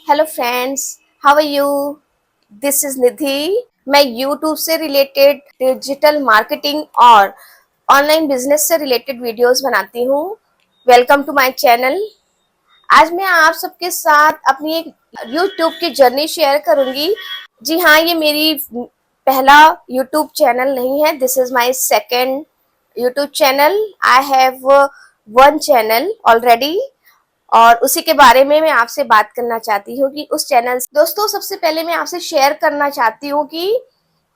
Hello friends, how are you? This is Nidhi. मैं YouTube से related digital marketing और online business से related videos बनाती हूँ। Welcome to my channel. आज मैं आप सबके साथ अपनी एक यूट्यूब की जर्नी शेयर करूंगी। जी हाँ, ये मेरी पहला यूट्यूब चैनल नहीं है। This is my second YouTube channel. I have one channel already और उसी के बारे में मैं आपसे बात करना चाहती हूँ कि उस चैनल दोस्तों, सबसे पहले मैं आपसे शेयर करना चाहती हूँ कि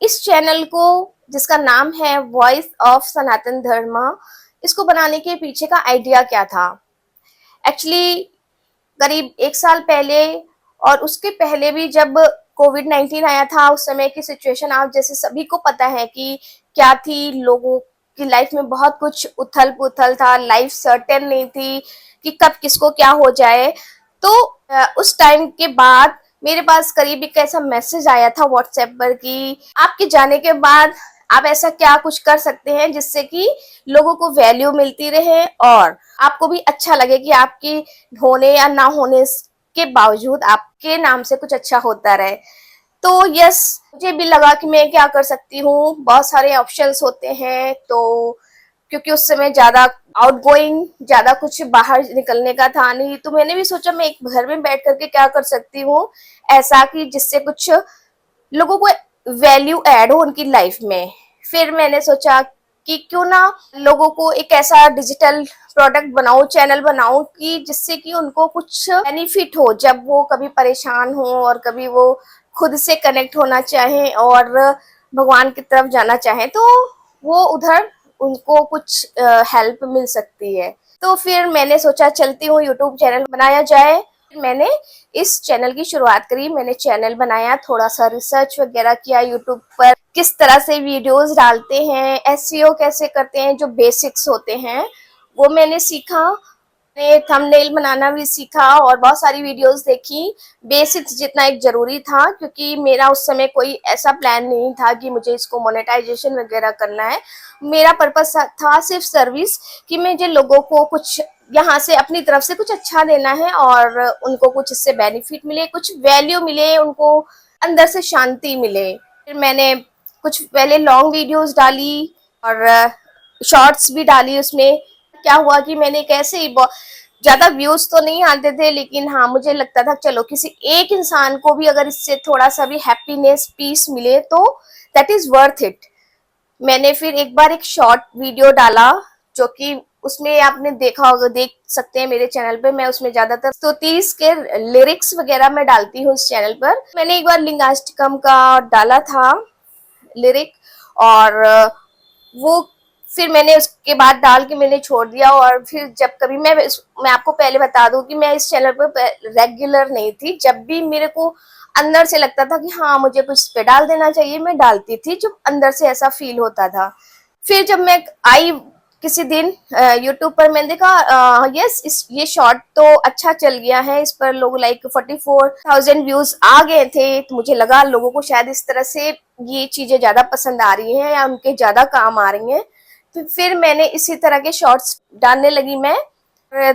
इस चैनल को, जिसका नाम है वॉइस ऑफ सनातन धर्म, इसको बनाने के पीछे का आइडिया क्या था। एक्चुअली करीब एक साल पहले और उसके पहले भी, जब कोविड-19 आया था, उस समय की सिचुएशन आप जैसे सभी को पता है कि क्या थी। लोगों की लाइफ में बहुत कुछ उथल पुथल था, लाइफ सर्टेन नहीं थी कि कब किसको क्या हो जाए। तो उस टाइम के बाद मेरे पास करीब एक ऐसा मैसेज आया था व्हाट्सएप पर कि आपके जाने के बाद आप ऐसा क्या कुछ कर सकते हैं जिससे कि लोगों को वैल्यू मिलती रहे और आपको भी अच्छा लगे कि आपकी होने या ना होने के बावजूद आपके नाम से कुछ अच्छा होता रहे। तो यस, मुझे भी लगा कि मैं क्या कर सकती हूँ। बहुत सारे ऑप्शंस होते हैं, तो क्योंकि उस समय ज्यादा आउटगोइंग, ज्यादा कुछ बाहर निकलने का था नहीं, तो मैंने भी सोचा मैं एक घर में बैठ करके क्या कर सकती हूँ ऐसा कि जिससे कुछ लोगों को वैल्यू ऐड हो उनकी लाइफ में। फिर मैंने सोचा कि क्यों ना लोगों को एक ऐसा डिजिटल प्रोडक्ट बनाऊं, चैनल बनाऊं कि जिससे कि उनको कुछ बेनिफिट हो जब वो कभी परेशान हो और कभी वो खुद से कनेक्ट होना चाहें और भगवान की तरफ जाना चाहें, तो वो उधर उनको कुछ हेल्प मिल सकती है। तो फिर मैंने सोचा चलती हूँ यूट्यूब चैनल बनाया जाए। मैंने इस चैनल की शुरुआत करी, मैंने चैनल बनाया, थोड़ा सा रिसर्च वगैरह किया यूट्यूब पर, किस तरह से वीडियोस डालते हैं, एसईओ कैसे करते हैं, जो बेसिक्स होते हैं वो मैंने सीखा। मैंने थंबनेल बनाना भी सीखा और बहुत सारी वीडियोस देखी। बेसिक्स जितना एक जरूरी था, क्योंकि मेरा उस समय कोई ऐसा प्लान नहीं था कि मुझे इसको मोनेटाइजेशन वगैरह करना है। मेरा पर्पस था सिर्फ सर्विस, कि मुझे लोगों को कुछ यहाँ से अपनी तरफ से कुछ अच्छा देना है और उनको कुछ इससे बेनिफिट मिले, कुछ वैल्यू मिले, उनको अंदर से शांति मिले। फिर मैंने कुछ पहले लॉन्ग वीडियोस डाली और शॉर्ट्स भी डाली। उसमें क्या हुआ कि मैंने कैसे ही ज्यादा व्यूज तो नहीं आते थे, लेकिन हाँ, मुझे लगता था चलो किसी एक इंसान को भी अगर इससे थोड़ा सा भी हैप्पीनेस, पीस मिले तो दैट इज वर्थ इट। मैंने फिर एक बार एक शॉर्ट वीडियो डाला, जो कि उसमें आपने देखा होगा, देख सकते हैं मेरे चैनल पे, मैं उसमें ज्यादातर स्तुतिस के लिरिक्स वगैरह मैं डालती हूँ इस चैनल पर। मैंने एक बार लिंगाष्टकम का डाला था लिरिक, और वो फिर मैंने उसके बाद डाल के मैंने छोड़ दिया। और फिर जब कभी मैं आपको पहले बता दूं कि मैं इस चैनल पर रेगुलर नहीं थी। जब भी मेरे को अंदर से लगता था कि हाँ मुझे कुछ पे डाल देना चाहिए, मैं डालती थी, जो अंदर से ऐसा फील होता था। फिर जब मैं आई किसी दिन यूट्यूब पर, मैंने देखा यस, ये शॉर्ट तो अच्छा चल गया है, इस पर लोग लाइक 44,000 व्यूज आ गए थे। तो मुझे लगा लोगों को शायद इस तरह से ये चीजें ज्यादा पसंद आ रही हैं या उनके ज्यादा काम आ रही हैं। तो फिर मैंने इसी तरह के शॉर्ट्स डालने लगी मैं।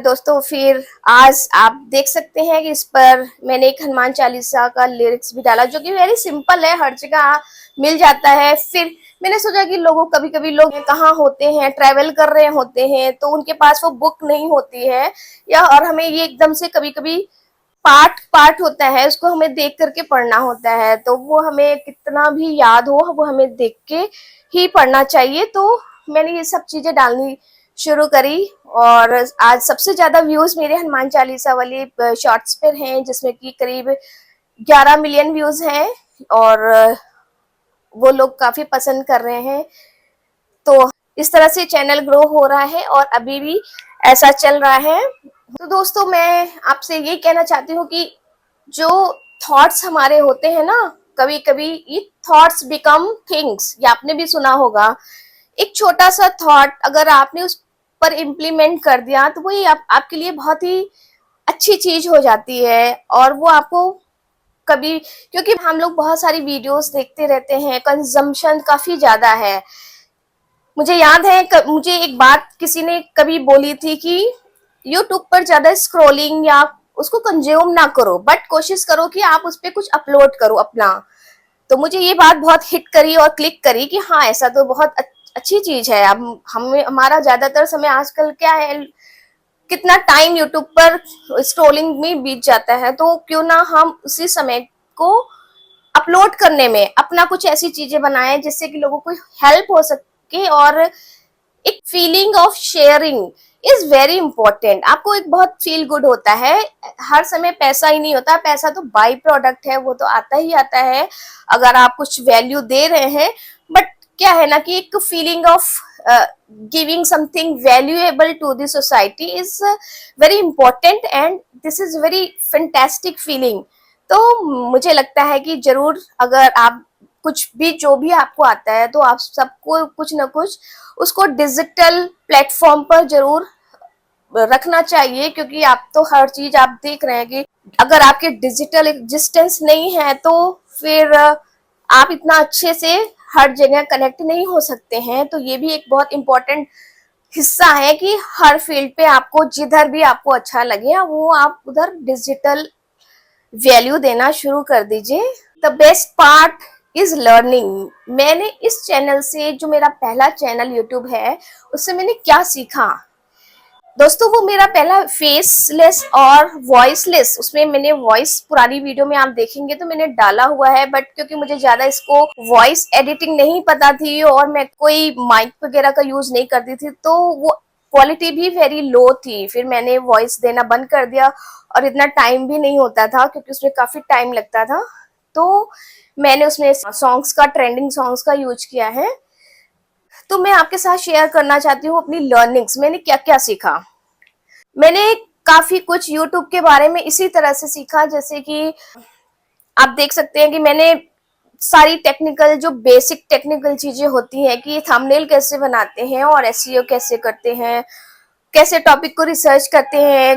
दोस्तों, फिर आज आप देख सकते हैं कि इस पर मैंने एक हनुमान चालीसा का लिरिक्स भी डाला, जो कि वेरी सिंपल है, हर जगह मिल जाता है। फिर मैंने सोचा कि लोगों, कभी कभी लोग कहाँ होते हैं, ट्रैवल कर रहे होते हैं, तो उनके पास वो बुक नहीं होती है, या और हमें ये एकदम से कभी कभी पार्ट पार्ट होता है, उसको हमें देख करके पढ़ना होता है, तो वो हमें कितना भी याद हो वो हमें देख के ही पढ़ना चाहिए। तो मैंने ये सब चीजें डालनी शुरू करी और आज सबसे ज्यादा व्यूज मेरे हनुमान चालीसा वाली शॉर्ट्स पर हैं, जिसमें कि करीब 11 मिलियन व्यूज हैं और वो लोग काफी पसंद कर रहे हैं। तो इस तरह से चैनल ग्रो हो रहा है और अभी भी ऐसा चल रहा है। तो दोस्तों, मैं आपसे ये कहना चाहती हूँ कि जो थॉट्स हमारे होते हैं ना, कभी कभी ये थॉट्स बिकम थिंग्स, ये आपने भी सुना होगा। एक छोटा सा थॉट अगर आपने उस पर इम्प्लीमेंट कर दिया तो वही आपके लिए बहुत ही अच्छी चीज हो जाती है। और वो आपको कभी, क्योंकि हम लोग बहुत सारी वीडियोस देखते रहते हैं, कंजम्पशन काफी ज्यादा है। मुझे याद है मुझे एक बात किसी ने कभी बोली थी कि यूट्यूब पर ज्यादा स्क्रॉलिंग या उसको कंज्यूम ना करो, बट कोशिश करो कि आप उस पर कुछ अपलोड करो अपना। तो मुझे ये बात बहुत हिट करी और क्लिक करी कि हाँ, ऐसा तो बहुत अच्छी चीज है। अब हमें हमारा ज्यादातर समय आजकल क्या है, कितना टाइम यूट्यूब पर स्क्रोलिंग में बीत जाता है, तो क्यों ना हम उसी समय को अपलोड करने में अपना कुछ ऐसी चीजें बनाएं जिससे कि लोगों को हेल्प हो सके। और एक feeling of sharing is very important. आपको एक बहुत फील गुड होता है। हर समय पैसा ही नहीं होता, पैसा तो बाई प्रोडक्ट है, वो तो आता ही आता है अगर आप कुछ वैल्यू दे रहे हैं। बट क्या है ना कि एक feeling of giving something valuable to the society is very important, and this is very fantastic feeling. तो मुझे लगता है कि जरूर अगर आप कुछ भी जो भी आपको आता है तो आप सबको कुछ ना कुछ उसको डिजिटल प्लेटफॉर्म पर जरूर रखना चाहिए, क्योंकि आप तो हर चीज आप देख रहे हैं कि अगर आपके डिजिटल एग्जिस्टेंस नहीं है तो फिर आप इतना अच्छे से हर जगह कनेक्ट नहीं हो सकते हैं। तो ये भी एक बहुत इंपॉर्टेंट हिस्सा है कि हर फील्ड पे आपको जिधर भी आपको अच्छा लगे वो आप उधर डिजिटल वैल्यू देना शुरू कर दीजिए। The best part is learning. मैंने इस चैनल से, जो मेरा पहला चैनल यूट्यूब है, उससे मैंने क्या सीखा दोस्तों, वो मेरा पहला फेसलेस और वॉइसलेस, उसमें मैंने वॉइस पुरानी वीडियो में आप देखेंगे तो मैंने डाला हुआ है, बट क्योंकि मुझे ज्यादा इसको वॉइस एडिटिंग नहीं पता थी और मैं कोई माइक वगैरह का यूज नहीं करती थी, तो वो क्वालिटी भी वेरी लो थी। फिर मैंने वॉइस देना बंद कर दिया और इतना टाइम भी नहीं होता था क्योंकि उसमें काफी टाइम लगता था। तो मैंने उसमें सॉन्ग्स का, ट्रेंडिंग सॉन्ग्स का यूज किया है। तो मैं आपके साथ शेयर करना चाहती हूँ अपनी लर्निंग्स, मैंने क्या क्या सीखा। मैंने काफी कुछ यूट्यूब के बारे में इसी तरह से सीखा, जैसे कि आप देख सकते हैं कि मैंने सारी टेक्निकल, जो बेसिक टेक्निकल चीजें होती हैं कि थंबनेल कैसे बनाते हैं और एसईओ कैसे करते हैं, कैसे टॉपिक को रिसर्च करते हैं,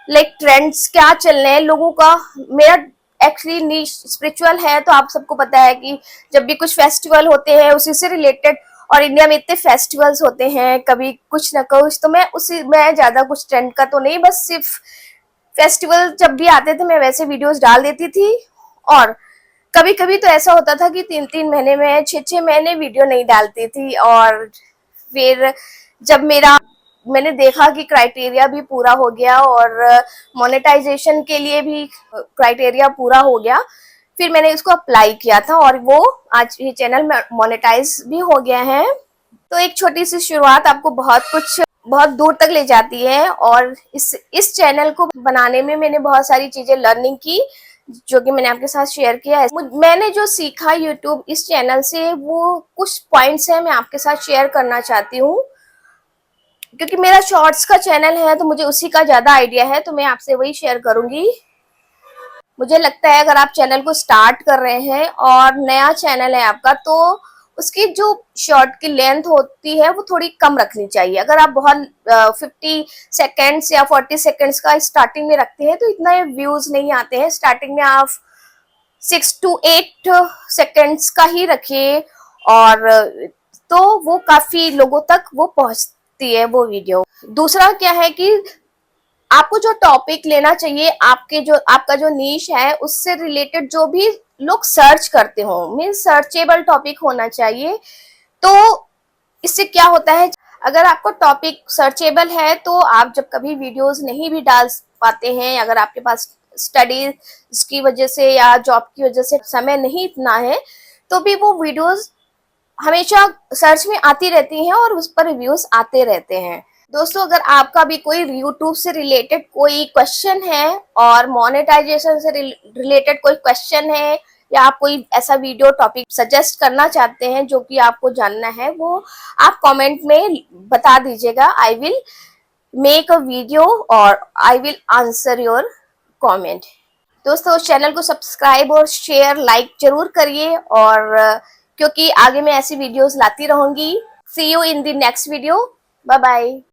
लाइक ट्रेंड्स क्या चल रहे हैं लोगों का। मेरा एक्चुअली नीश स्पिरिचुअल है, तो आप सबको पता है कि जब भी कुछ फेस्टिवल होते हैं उसी से रिलेटेड, और इंडिया में इतने फेस्टिवल्स होते हैं कभी कुछ ना कुछ, तो मैं ज्यादा कुछ ट्रेंड का तो नहीं, बस सिर्फ फेस्टिवल जब भी आते थे मैं वैसे वीडियोस डाल देती थी। और कभी कभी तो ऐसा होता था कि 3-3 महीने में, 6-6 महीने वीडियो नहीं डालती थी। और फिर जब मैंने देखा कि क्राइटेरिया भी पूरा हो गया और मोनेटाइजेशन के लिए भी क्राइटेरिया पूरा हो गया, फिर मैंने इसको अप्लाई किया था और वो आज ये चैनल मोनेटाइज भी हो गया है। तो एक छोटी सी शुरुआत आपको बहुत दूर तक ले जाती है, और इस चैनल को बनाने में मैंने बहुत सारी चीजें लर्निंग की जो कि मैंने आपके साथ शेयर किया है। मैंने जो सीखा यूट्यूब इस चैनल से, वो कुछ पॉइंट्स है मैं आपके साथ शेयर करना चाहती हूँ, क्योंकि मेरा शॉर्ट्स का चैनल है तो मुझे उसी का ज्यादा आइडिया है, तो मैं आपसे वही शेयर करूंगी। मुझे लगता है अगर आप चैनल को स्टार्ट कर रहे हैं और नया चैनल है आपका, तो उसकी जो शॉर्ट की लेंथ होती है वो थोड़ी कम रखनी चाहिए। अगर आप बहुत 50 सेकेंड्स या 40 सेकेंड्स का स्टार्टिंग में रखते हैं तो इतना व्यूज नहीं आते हैं। स्टार्टिंग में आप 6 to 8 सेकेंड्स का ही रखिए, और तो वो काफी लोगों तक वो पहुंचती है वो वीडियो। दूसरा क्या है कि आपको जो टॉपिक लेना चाहिए, आपका जो नीश है उससे रिलेटेड जो भी लोग सर्च करते हो, मीन्स सर्चेबल टॉपिक होना चाहिए। तो इससे क्या होता है, अगर आपको टॉपिक सर्चेबल है तो आप जब कभी वीडियोस नहीं भी डाल पाते हैं, अगर आपके पास स्टडीज की वजह से या जॉब की वजह से समय नहीं इतना है, तो भी वो वीडियोस हमेशा सर्च में आती रहती हैं और उस पर रिव्यूज आते रहते हैं। दोस्तों, अगर आपका भी कोई यूट्यूब से रिलेटेड कोई क्वेश्चन है और मोनेटाइजेशन से रिलेटेड कोई क्वेश्चन है, या आप कोई ऐसा वीडियो टॉपिक सजेस्ट करना चाहते हैं जो कि आपको जानना है, वो आप कमेंट में बता दीजिएगा। I will make a video और I will answer your comment. दोस्तों, उस चैनल को सब्सक्राइब और शेयर लाइक जरूर करिए, और क्योंकि आगे मैं ऐसी वीडियोस लाती रहूंगी। See you in the next video. Bye bye.